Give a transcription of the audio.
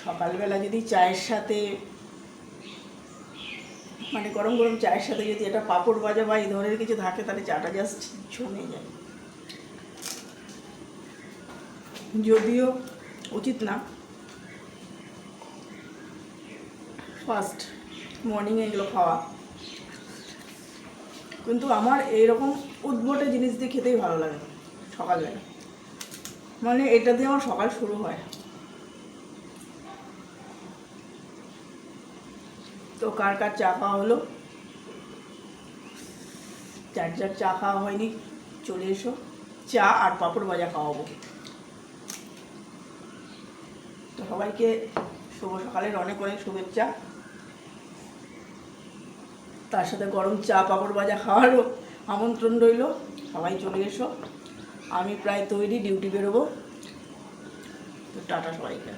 সকালবেলা যদি চায়ের সাথে মানে গরম গরম চায়ের সাথে যদি একটা পাঁপড় ভাজা বা এই ধরনের কিছু থাকে তাহলে চাটা জাস্ট জমে যায়। যদিও উচিত না ফার্স্ট মর্নিংয়ে এগুলো খাওয়া, কিন্তু আমার এইরকম উদ্ভটে জিনিস দিয়ে খেতেই ভালো লাগে সকালবেলা, মানে এটা দিয়ে আমার সকাল শুরু হয়। তো কার কার চা খাওয়া হলো, যার যার চা খাওয়া হয়নি চলে এসো, চা আর পাঁপড় ভাজা খাওয়াবো। তো সবাইকে শুভ সকালের অনেক অনেক শুভেচ্ছা, তার সাথে গরম চা পাঁপড় ভাজা খাওয়ারও আমন্ত্রণ রইল। সবাই চলে এসো, আমি প্রায় তৈরি, ডিউটি বেরোবো। তো টাটা সবাইকে।